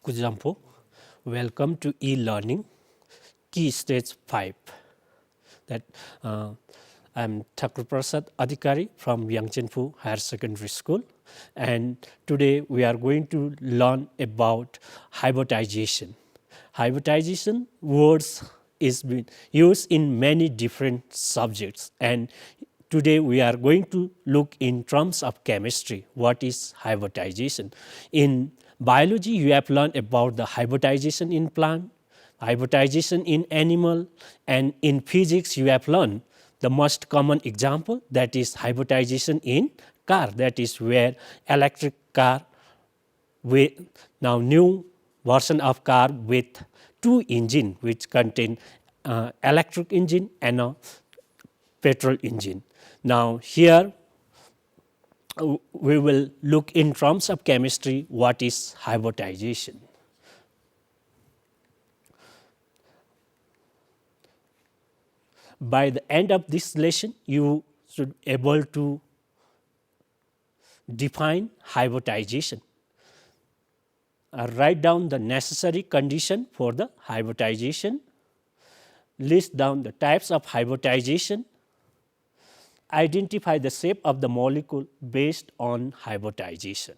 Kujampo. Welcome to e-learning key stage 5. That I am Thakur Prasad Adhikari from Yangchenpu Higher Secondary School, and today we are going to learn about hybridization. Hybridization words is been used in many different subjects, and today we are going to look in terms of chemistry what is hybridization. In biology you have learned about the hybridization in plant, hybridization in animal, and in physics you have learned the most common example, that is hybridization in car, that is where electric car with now new version of car with two engine which contain electric engine and a petrol engine. Now here we will look in terms of chemistry what is hybridization. By the end of this lesson you should be able to define hybridization. Write down the necessary condition for the hybridization, list down the types of hybridization, identify the shape of the molecule based on hybridization.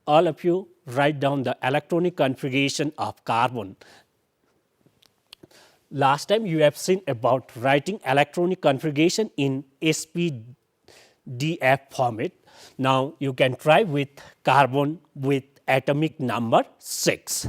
All of you write down the electronic configuration of carbon. Last time you have seen about writing electronic configuration in SPDF format. Now you can try with carbon with atomic number 6.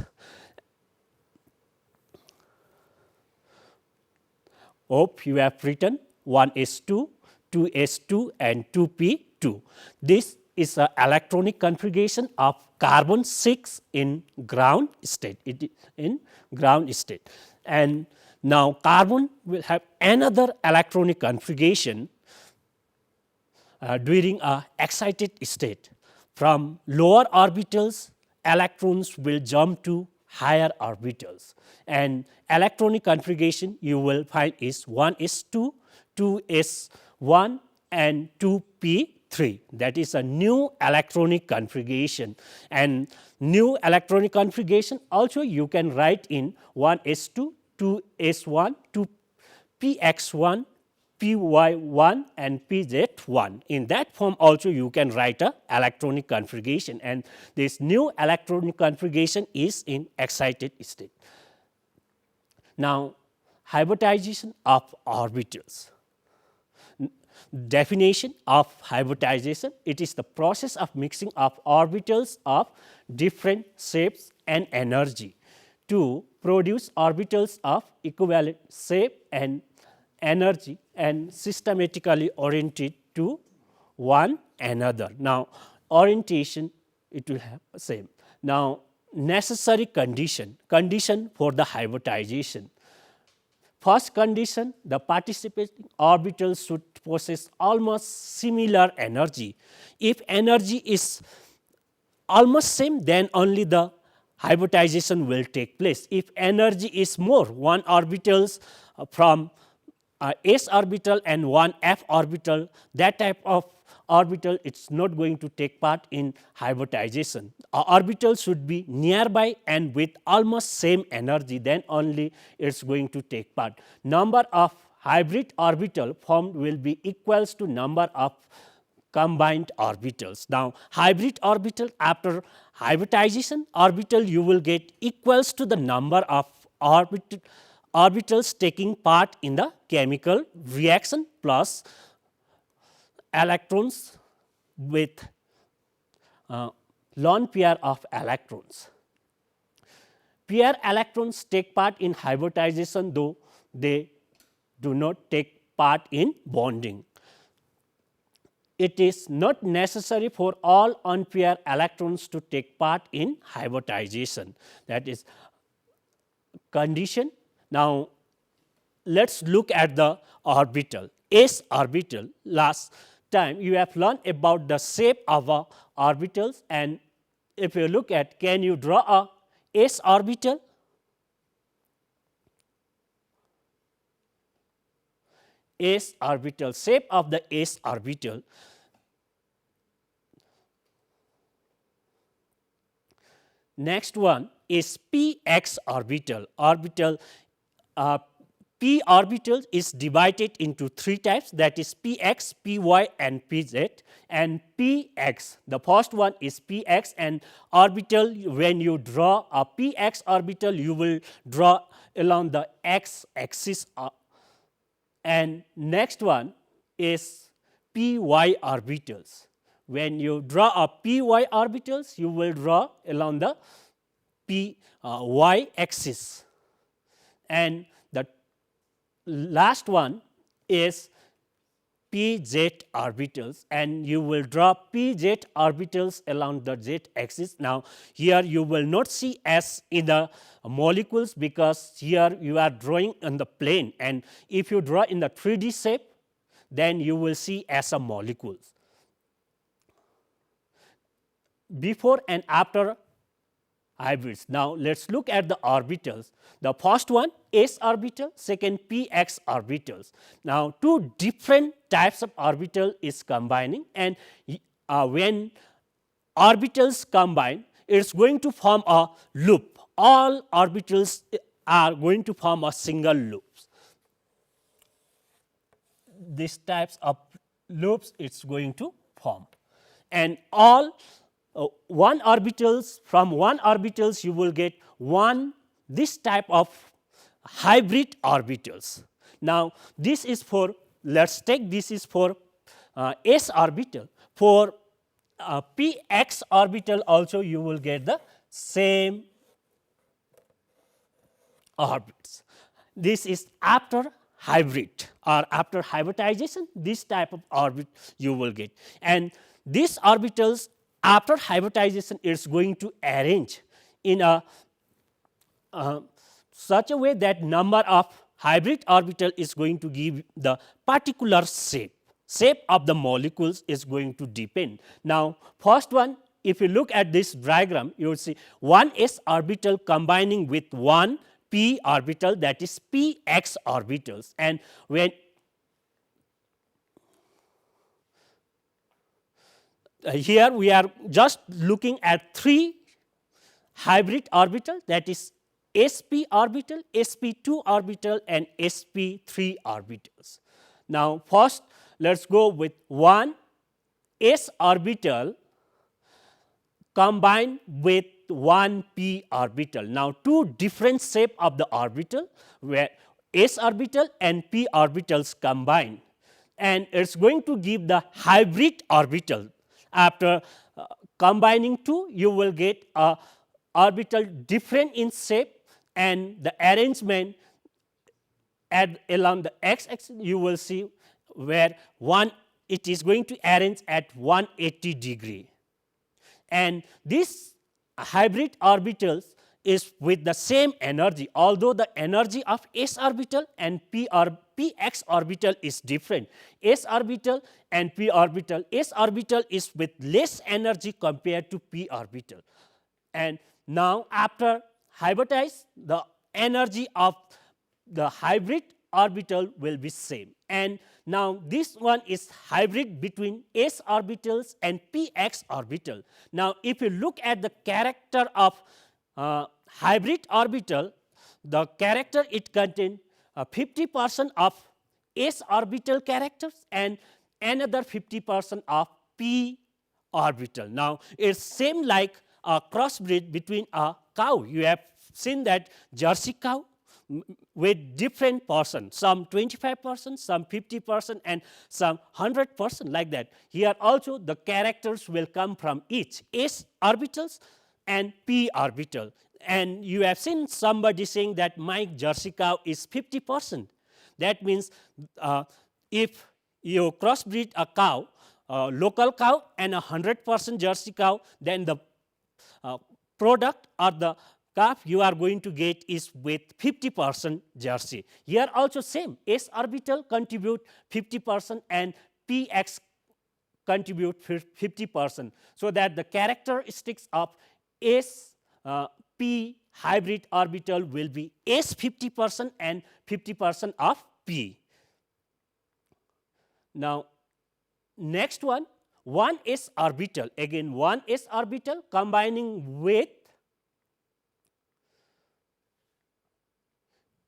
Hope you have written 1s2, 2s2 and 2p2. This is an electronic configuration of carbon 6 in ground state. It is in ground state. And now carbon will have another electronic configuration during a excited state. From lower orbitals, electrons will jump to higher orbitals, and electronic configuration you will find is 1s2, 2s1 and 2p3. That is a new electronic configuration, and new electronic configuration also you can write in 1s2, 2s1, 2px1, py1 and pz1. In that form also you can write a electronic configuration, and this new electronic configuration is in excited state. Now hybridization of orbitals. Definition of hybridization: it is the process of mixing of orbitals of different shapes and energy to produce orbitals of equivalent shape and energy and systematically oriented to one another. Now orientation it will have the same. Now necessary condition for the hybridization. First condition, the participating orbitals should possess almost similar energy. If energy is almost same, then only the hybridization will take place. If energy is more, one orbitals from s orbital and one f orbital, that type of orbital it's not going to take part in hybridization. Orbital should be nearby and with almost same energy, then only it's going to take part. Number of hybrid orbital formed will be equals to number of combined orbitals. Now hybrid orbital, after hybridization orbital you will get equals to the number of orbitals taking part in the chemical reaction plus electrons with lone pair of electrons. Pair electrons take part in hybridization, though they do not take part in bonding. It is not necessary for all unpaired electrons to take part in hybridization. That is condition. Now let us look at the orbital. S orbital, last time you have learned about the shape of orbitals, and if you look at, can you draw a s orbital? S orbital, shape of the s orbital. Next one is px orbital. Uh, p orbital is divided into three types, that is px, py and pz. And px, the first one is px, and orbital, when you draw a px orbital, you will draw along the x axis. And next one is py orbitals. When you draw a py orbitals, you will draw along the y axis. And the last one is pz orbitals, and you will draw pz orbitals along the z axis. Now, here you will not see s in the molecules, because here you are drawing on the plane, and if you draw in the 3D shape, then you will see as a molecules. Before and after hybrids. Now, let us look at the orbitals. The first one s orbital, second px orbitals. Now, two different types of orbital is combining, and when orbitals combine, it is going to form a loop. All orbitals are going to form a single loop. These types of loops it is going to form, and all one orbitals, from one orbitals you will get one this type of hybrid orbitals. Now, this is for, let us take this is for s orbital. For px orbital also you will get the same orbits. This is after hybrid or after hybridization, this type of orbit you will get. And these orbitals after hybridization is going to arrange in a such a way that number of hybrid orbital is going to give the particular shape of the molecules is going to depend. Now, first one, if you look at this diagram, you will see one s orbital combining with one p orbital, that is px orbitals. And when here we are just looking at three hybrid orbital, that is sp orbital, sp2 orbital and sp3 orbitals. Now, first let us go with one s orbital combined with one p orbital. Now, two different shape of the orbital, where s orbital and p orbitals combine, and it is going to give the hybrid orbital. After combining two, you will get a orbital different in shape, and the arrangement along the x axis you will see where one it is going to arrange at 180 degree. And this hybrid orbitals is with the same energy, although the energy of s orbital and px orbital is different. S orbital and p orbital, s orbital is with less energy compared to p orbital. And now, after hybridize, the energy of the hybrid orbital will be same. And now, this one is hybrid between s orbitals and px orbital. Now, if you look at the character of hybrid orbital, the character it contains 50% of s orbital characters and another 50% of p orbital. Now, it is same like a crossbreed between a cow. You have seen that Jersey cow with different portions, some 25%, some 50% and some 100% like that. Here also the characters will come from each s orbitals and p orbital. And you have seen somebody saying that my Jersey cow is 50%. That means if you crossbreed a cow, local cow and 100% Jersey cow, then the product or the calf you are going to get is with 50% Jersey. Here also same, s orbital contribute 50% and px contribute 50%. So that the characteristics of s p hybrid orbital will be s 50% and 50% of p. Now, next one s orbital, again one s orbital combining with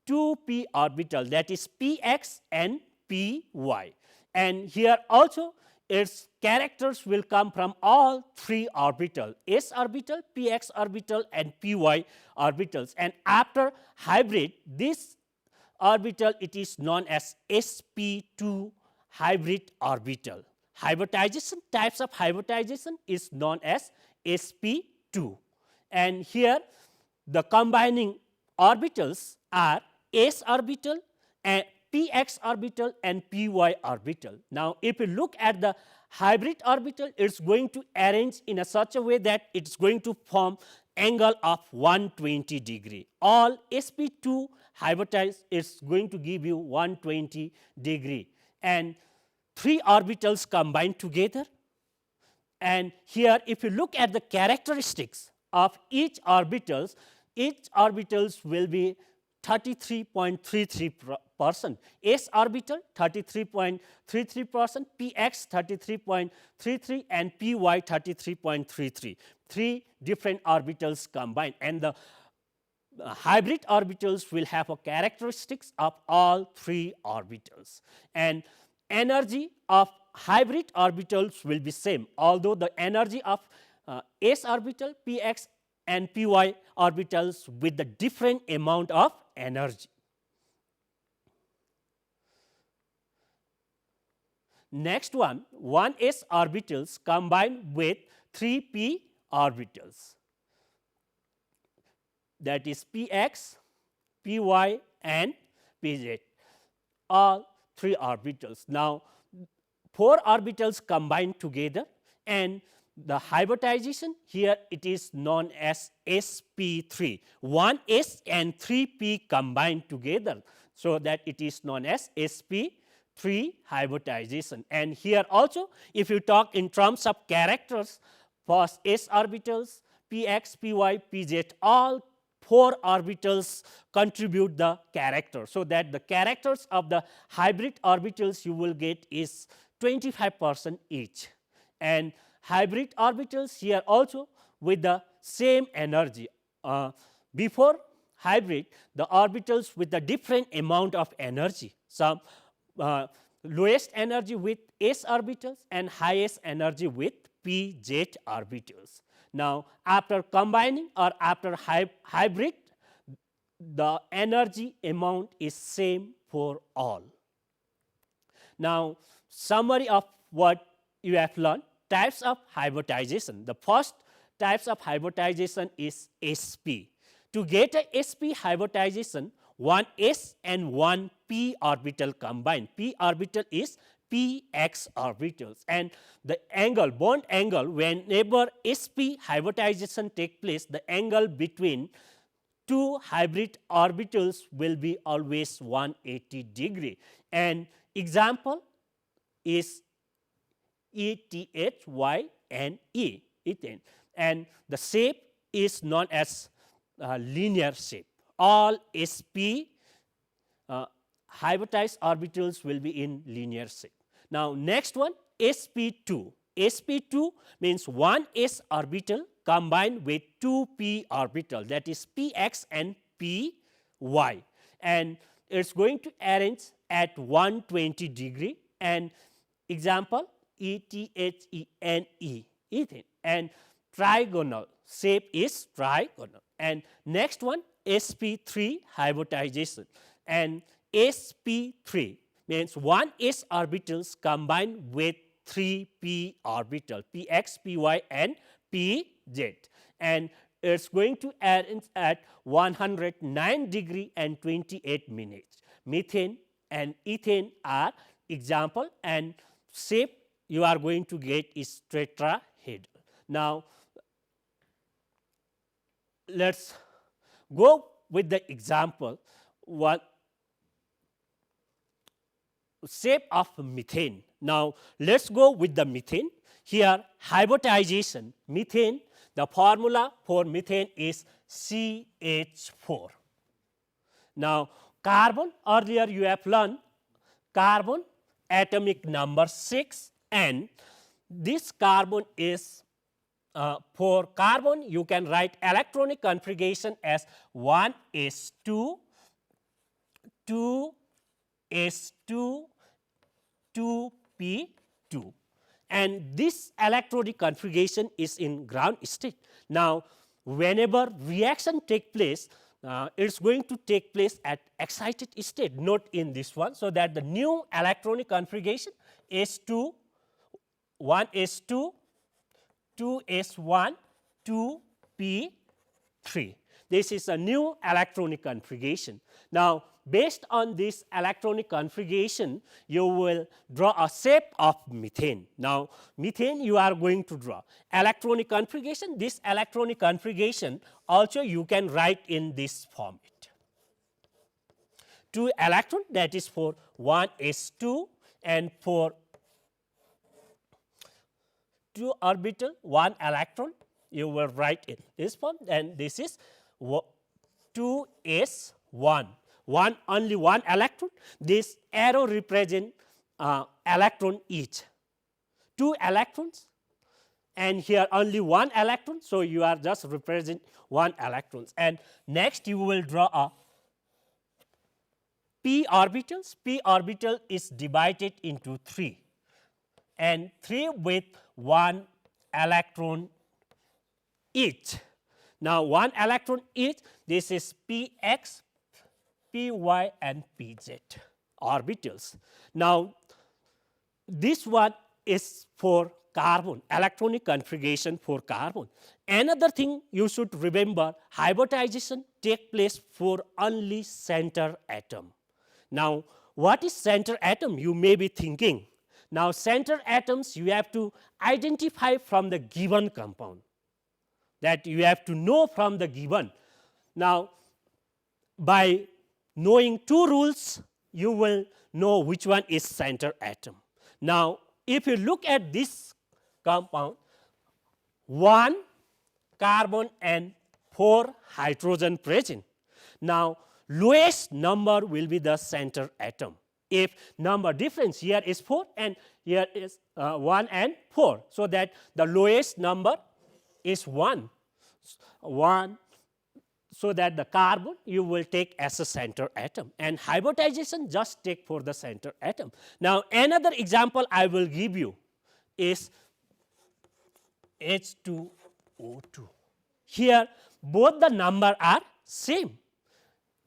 two p orbital, that is px and py. And here also its characters will come from all three orbitals, s orbital, px orbital and py orbitals. And after hybrid, this orbital, it is known as sp2 hybrid orbital. Hybridization, types of hybridization is known as sp2. And here the combining orbitals are s orbital and px orbital and py orbital. Now, if you look at the hybrid orbital, it is going to arrange in a such a way that it is going to form angle of 120 degree. All sp2 hybridized is going to give you 120 degree, and three orbitals combined together. And here if you look at the characteristics of each orbitals will be 33.33%, s orbital 33.33%, px 33.33 and py 33.33, three different orbitals combined. And the hybrid orbitals will have a characteristics of all three orbitals, and energy of hybrid orbitals will be same, although the energy of s orbital, px and py orbitals with the different amount of energy. Next one, 1s orbitals combined with 3p orbitals, that is px, py and pz, all three orbitals. Now, four orbitals combined together, and the hybridization here it is known as sp3, 1s and 3p combined together, so that it is known as sp3 hybridization. And here also if you talk in terms of characters for s orbitals, px, py, pz, all four orbitals contribute the character, so that the characters of the hybrid orbitals you will get is 25% each. And hybrid orbitals here also with the same energy. Before hybrid, the orbitals with the different amount of energy, some lowest energy with s orbitals and highest energy with pz orbitals. Now, after combining or after hybrid, the energy amount is same for all. Now, summary of what you have learned. Types of hybridization. The first types of hybridization is sp. To get a sp hybridization, one s and one p orbital combined. P orbital is px orbitals, and the angle, bond angle, whenever sp hybridization take place, the angle between two hybrid orbitals will be always 180 degree. And example is ETH, Y and E, ethane, and the shape is known as linear shape. All sp hybridized orbitals will be in linear shape. Now, next one, sp2. sp2 means one s orbital combined with two p orbital, that is px and py, and it is going to arrange at 120 degree. And example ETHENE, ethane, and trigonal shape is trigonal. And next one, sp3 hybridization, and sp3 means one s orbitals combined with 3p orbital, px, py and pz, and it is going to arrange at 109 degree and 28 minutes. Methane and ethane are example, and shape you are going to get is tetrahedral. Now, let us go with the example. What shape of methane. Now, let us go with the methane. Here hybridization, methane, the formula for methane is CH4. Now, carbon, earlier you have learned carbon atomic number 6, and this carbon is for carbon you can write electronic configuration as 1s2 2s2 2p2, and this electronic configuration is in ground state. Now, whenever reaction take place, it is going to take place at excited state, not in this one. So, that the new electronic configuration S2 1s2 2s1 2p3. This is a new electronic configuration. Now, based on this electronic configuration, you will draw a shape of methane. Now, methane you are going to draw. Electronic configuration, this electronic configuration also you can write in this format. 2 electron, that is for 1s2, and for 2 orbital 1 electron you will write in this form, and this is 2s1, only one electron. This arrow represent electron each, 2 electrons, and here only 1 electron. So, you are just represent 1 electrons, and next you will draw a p orbitals. P orbital is divided into 3, and 3 with 1 electron each. Now, 1 electron each, this is px, py, and pz orbitals. Now, this one is for carbon, electronic configuration for carbon. Another thing you should remember, hybridization take place for only center atom. Now, what is center atom? You may be thinking. Now, center atoms you have to identify from the given compound, that you have to know from the given. Now, by knowing 2 rules, you will know which one is center atom. Now, if you look at this compound, 1 carbon and 4 hydrogen present. Now, lowest number will be the center atom. If number difference, here is 4 and here is 1 and 4. So, that the lowest number is 1, so that the carbon you will take as a center atom, and hybridization just take for the center atom. Now, another example I will give you is H2O2. Here both the number are same,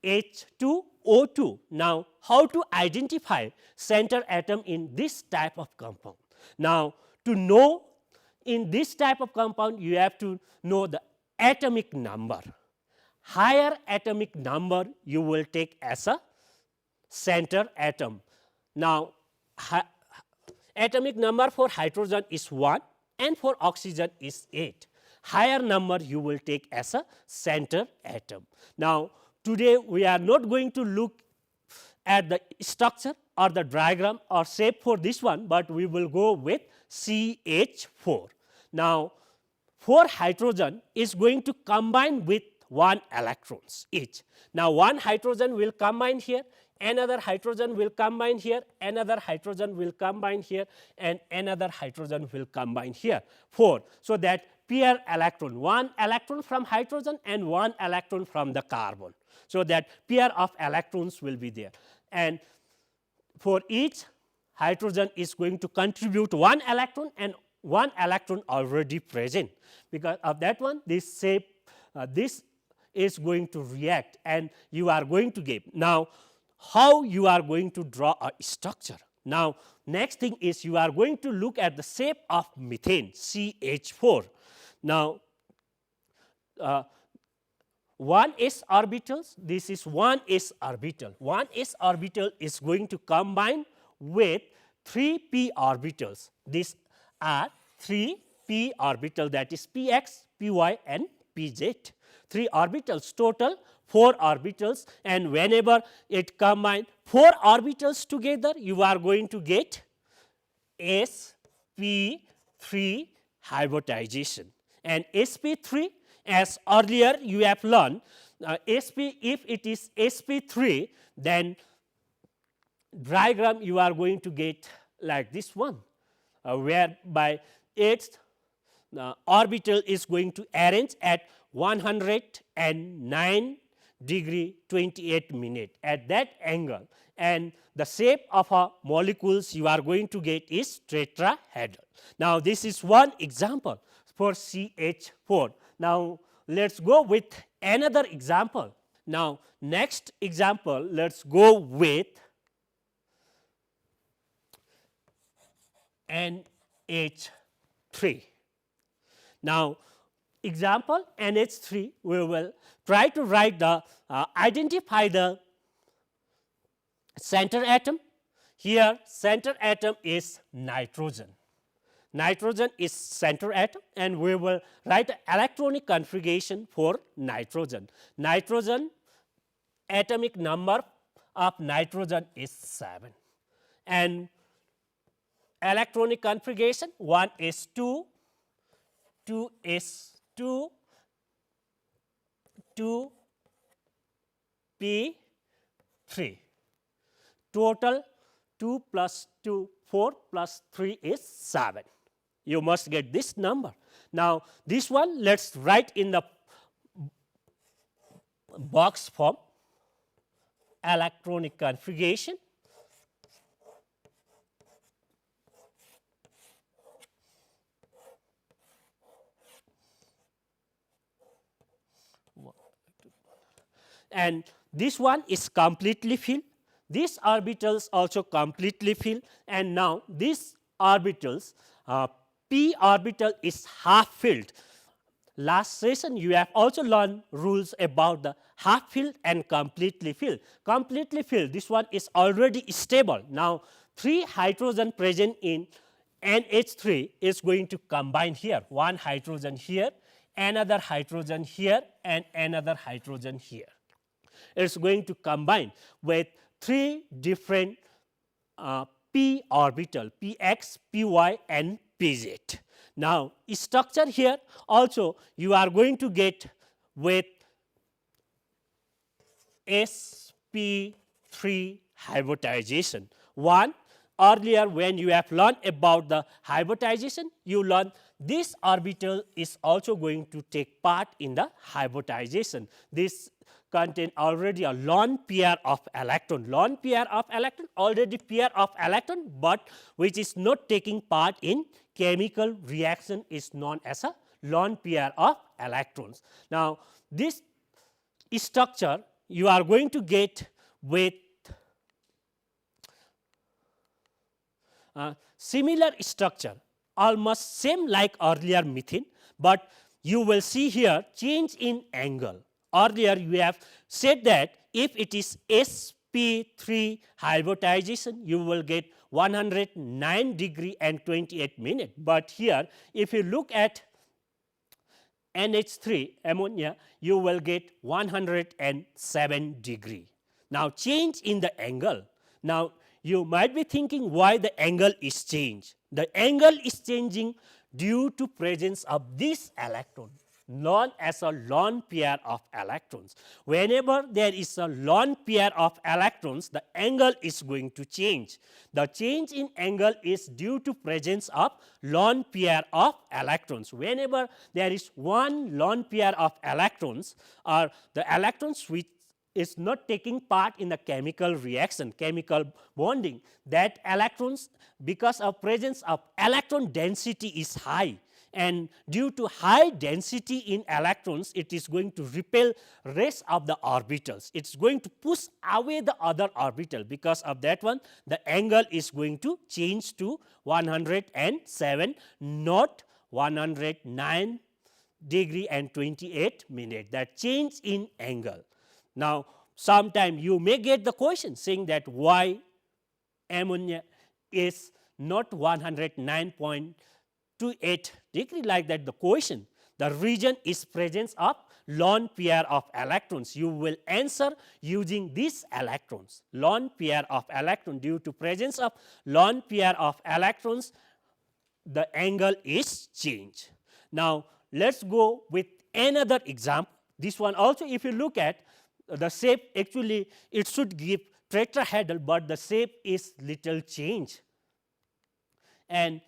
H2O2. Now, how to identify center atom in this type of compound? Now, to know in this type of compound, you have to know the atomic number. Higher atomic number you will take as a center atom. Now, atomic number for hydrogen is 1 and for oxygen is 8. Higher number you will take as a center atom. Now, today we are not going to look at the structure or the diagram or shape for this one, but we will go with CH4. Now, 4 hydrogen is going to combine with 1 electrons each. Now, 1 hydrogen will combine here, another hydrogen will combine here, another hydrogen will combine here, and another hydrogen will combine here, 4. So, that pair electron, 1 electron from hydrogen and 1 electron from the carbon. So, that pair of electrons will be there, and for each hydrogen is going to contribute 1 electron and 1 electron already present. Because of that one, this shape, this is going to react and you are going to get. Now, how you are going to draw a structure? Now, next thing is you are going to look at the shape of methane, CH4. Now, 1s orbitals, this is 1s orbital. 1s orbital is going to combine with 3p orbitals. These are 3p orbital, that is px, py, and pz. 3 orbitals, total 4 orbitals, and whenever it combine 4 orbitals together, you are going to get sp3 hybridization. And sp3, as earlier you have learned, sp, if it is sp3, then diagram you are going to get like this one, whereby its orbital is going to arrange at 109 degree 28 minute at that angle, and the shape of a molecules you are going to get is tetrahedral. Now, this is one example for CH4. Now, let us go with another example. Now, next example, let us go with NH3. Now, example NH3, we will try to write the identify the center atom. Here center atom is nitrogen. Nitrogen is center atom, and we will write the electronic configuration for nitrogen. Nitrogen atomic number of nitrogen is 7, and electronic configuration 1s2, 2s2, 2p3. Total 2 plus 2, 4 plus 3 is 7. You must get this number. Now, this one let us write in the box form. Electronic configuration. And this one is completely filled. These orbitals also completely filled, and now these orbitals, p orbital is half filled. Last session you have also learned rules about the half filled and completely filled. Completely filled, this one is already stable. Now, 3 hydrogen present in NH3 is going to combine here, one hydrogen here, another hydrogen here, and another hydrogen here. It is going to combine with 3 different p orbital, px, py, and pz. Now, structure here also you are going to get with sp3 hybridization. One, earlier when you have learned about the hybridization, you learned this orbital is also going to take part in the hybridization. This contain already a lone pair of electron, already pair of electron, but which is not taking part in chemical reaction is known as a lone pair of electrons. Now, this structure you are going to get with similar structure, almost same like earlier methane, but you will see here change in angle. Earlier you have said that if it is sp3 hybridization, you will get 109 degree and 28 minute, but here if you look at NH3 ammonia, you will get 107 degree. Now, change in the angle. Now, you might be thinking why the angle is changed. The angle is changing due to presence of this electron, known as a lone pair of electrons. Whenever there is a lone pair of electrons, the angle is going to change. The change in angle is due to presence of lone pair of electrons. Whenever there is one lone pair of electrons, or the electrons which is not taking part in the chemical reaction, chemical bonding, that electrons, because of presence of electron density is high, and due to high density in electrons, it is going to repel rest of the orbitals. It is going to push away the other orbital. Because of that one, the angle is going to change to 107, not 109 degree and 28 minute. That change in angle. Now, sometime you may get the question saying that why ammonia is not 109.28 degree, like that the question. The reason is presence of lone pair of electrons. You will answer using these electrons. Lone pair of electrons, due to presence of lone pair of electrons, the angle is changed. Now, let us go with another example. This one also, if you look at the shape, actually it should give tetrahedral, but the shape is little change. And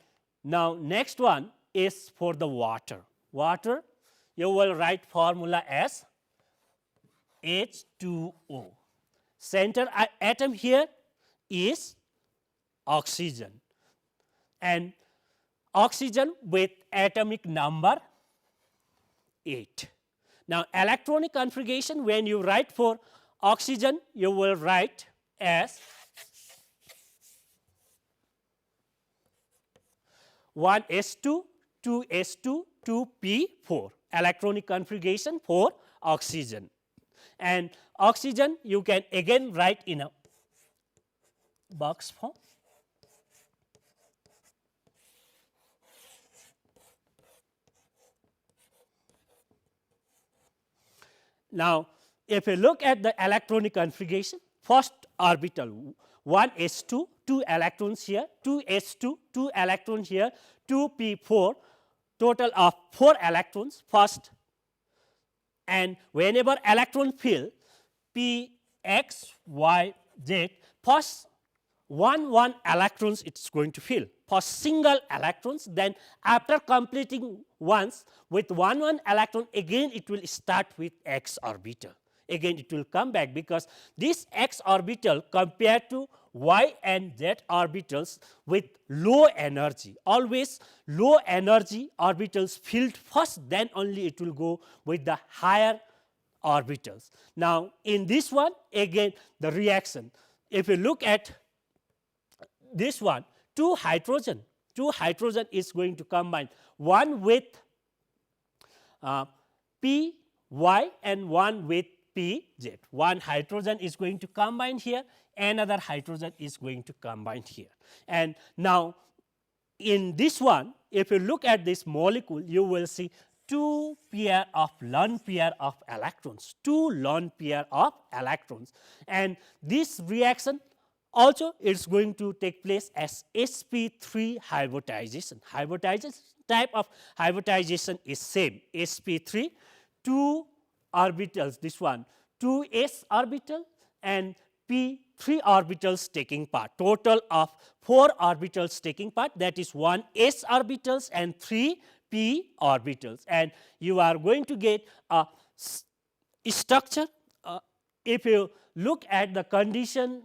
now, next one is for the water. Water, you will write formula as H2O. Center atom here is oxygen, and oxygen with atomic number 8. Now, electronic configuration, when you write for oxygen, you will write as 1s2, 2s2, 2p4, electronic configuration for oxygen. And oxygen you can again write in a box form. Now, if you look at the electronic configuration, first orbital 1s2, 2 electrons here, 2s2, 2 electrons here, 2p4, total of 4 electrons first, and whenever electron fill p, x, y, z, first 1 electrons it is going to fill for single electrons, then after completing once with 1 electron, again it will start with x orbital. Again it will come back, because this x orbital compared to y and z orbitals with low energy, always low energy orbitals filled first, then only it will go with the higher orbitals. Now, in this one again the reaction, if you look at this one, 2 hydrogen is going to combine, one with P y and one with P z. One hydrogen is going to combine here, another hydrogen is going to combine here. And now in this one, if you look at this molecule, you will see 2 pair of lone pair of electrons, 2 lone pair of electrons, and this reaction also it's going to take place as sp3 hybridization. Hybridization type of hybridization is same, sp3, 2 orbitals, this one 2s orbital and p 3 orbitals taking part, total of 4 orbitals taking part, that is 1 s orbitals and 3 p orbitals, and you are going to get a structure. If you look at the condition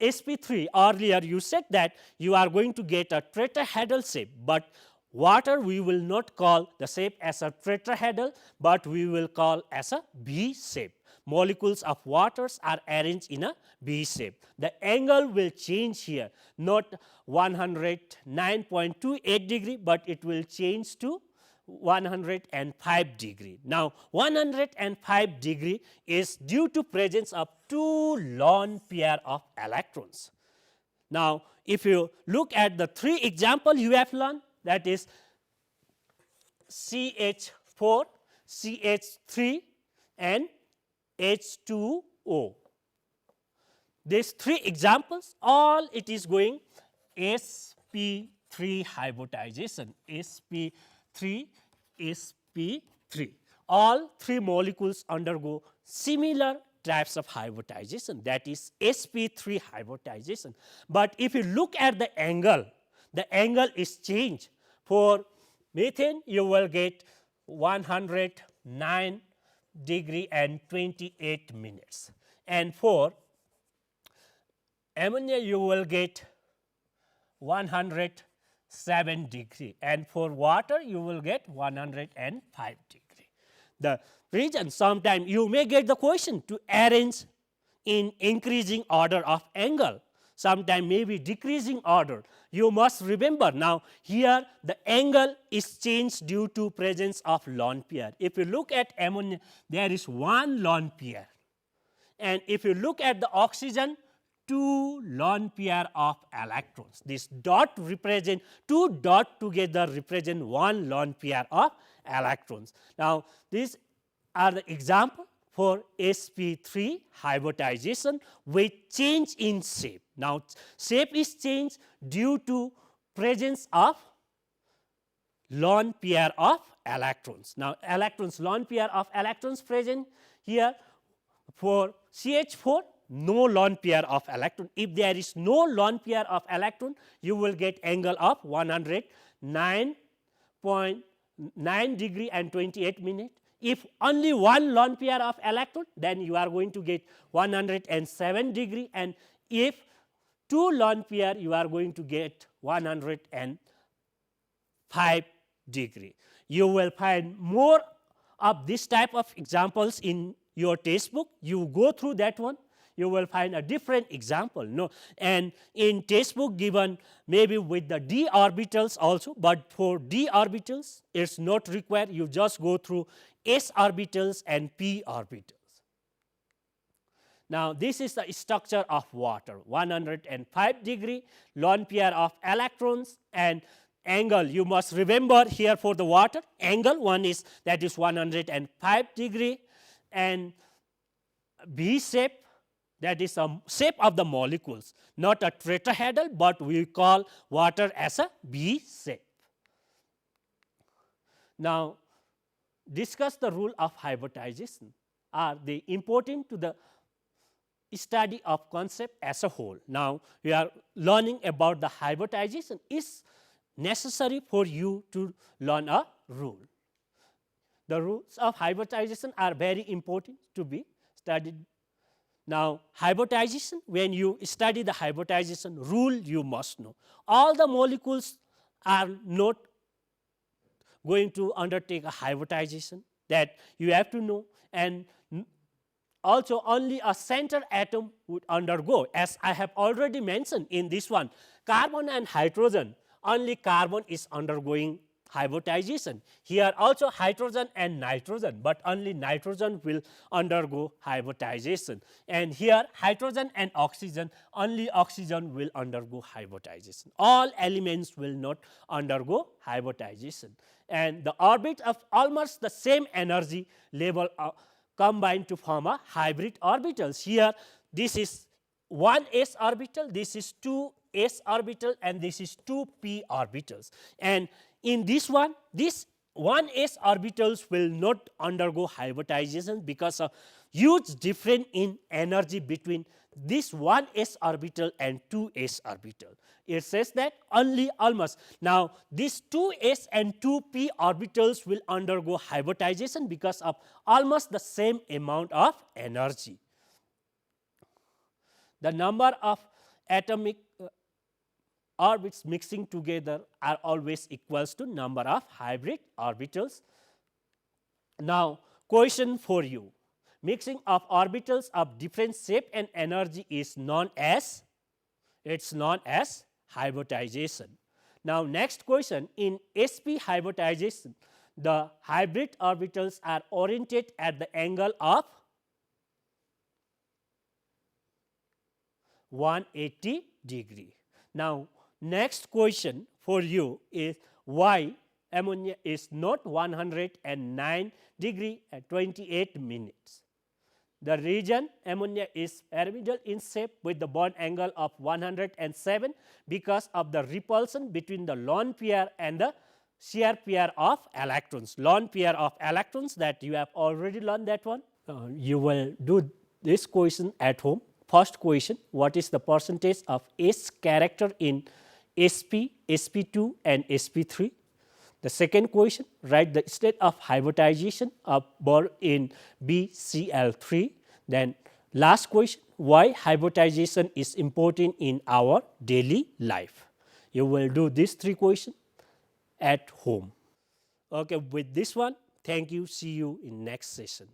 sp3, earlier you said that you are going to get a tetrahedral shape, but water we will not call the shape as a tetrahedral, but we will call as a V shape. Molecules of waters are arranged in a V shape. The angle will change here, not 109.28 degree, but it will change to 105 degree. Now 105 degree is due to presence of 2 lone pair of electrons. Now if you look at the 3 example you have learned, that is CH4, CH3 and H2O. These 3 examples, all it is going sp3 hybridization, sp3, sp3. All 3 molecules undergo similar types of hybridization, that is sp3 hybridization. But if you look at the angle is changed. For methane you will get 109 degree and 28 minutes, and for ammonia you will get 107 degree, and for water you will get 105 degree. The reason, sometimes you may get the question to arrange in increasing order of angle, sometime maybe decreasing order. You must remember, now here the angle is changed due to presence of lone pair. If you look at ammonia, there is 1 lone pair, and if you look at the oxygen, 2 lone pair of electrons. This dot represent 2 dot together represent 1 lone pair of electrons. Now these are the example for sp3 hybridization with change in shape. Now shape is changed due to presence of lone pair of electrons. Now electrons, lone pair of electrons present here. For CH4, no lone pair of electron. If there is no lone pair of electron, you will get angle of 109.9 degree and 28 minute. If only one lone pair of electron, then you are going to get 107 degree, and if two lone pair, you are going to get 105 degree. You will find more of this type of examples in your textbook. You go through that one, you will find a different example. No, and in textbook given maybe with the d orbitals also, but for d orbitals it's not required. You just go through s orbitals and p orbitals. Now, this is the structure of water, 105 degree, lone pair of electrons, and angle you must remember here for the water, angle one is that is 105 degree, and V shape, that is a shape of the molecules, not a tetrahedral, but we call water as a V shape. Now, discuss the rule of hybridization. Are they important to the study of concept as a whole? Now, we are learning about the hybridization. Is necessary for you to learn a rule. The rules of hybridization are very important to be studied. Now, hybridization, when you study the hybridization rule, you must know all the molecules are not going to undertake a hybridization, that you have to know, and also only a center atom would undergo, as I have already mentioned in this one, carbon and hydrogen, only carbon is undergoing hybridization. Here also hydrogen and nitrogen, but only nitrogen will undergo hybridization. And here hydrogen and oxygen, only oxygen will undergo hybridization. All elements will not undergo hybridization. And the orbit of almost the same energy level combine to form a hybrid orbitals. Here this is one s orbital, this is two s orbital, and this is two p orbitals. And in this one, this one s orbitals will not undergo hybridization because of huge difference in energy between this one s orbital and two s orbital. It says that only almost. Now, these two s and two p orbitals will undergo hybridization because of almost the same amount of energy. The number of atomic orbits mixing together are always equals to number of hybrid orbitals. Now, question for you. Mixing of orbitals of different shape and energy is known as, it's known as hybridization. Now, next question, in sp hybridization, the hybrid orbitals are oriented at the angle of 180 degree. Now, next question for you is why ammonia is not 109 degree at 28 minutes. The region ammonia is pyramidal in shape with the bond angle of 107 because of the repulsion between the lone pair and the shear pair of electrons. Lone pair of electrons, that you have already learned that one. You will do this question at home. First question, what is the percentage of S character in Sp, Sp2 and Sp3? The second question, write the state of hybridization of bond in BCl3. Then last question, why hybridization is important in our daily life? You will do these three questions at home. Okay, with this one, thank you. See you in next session.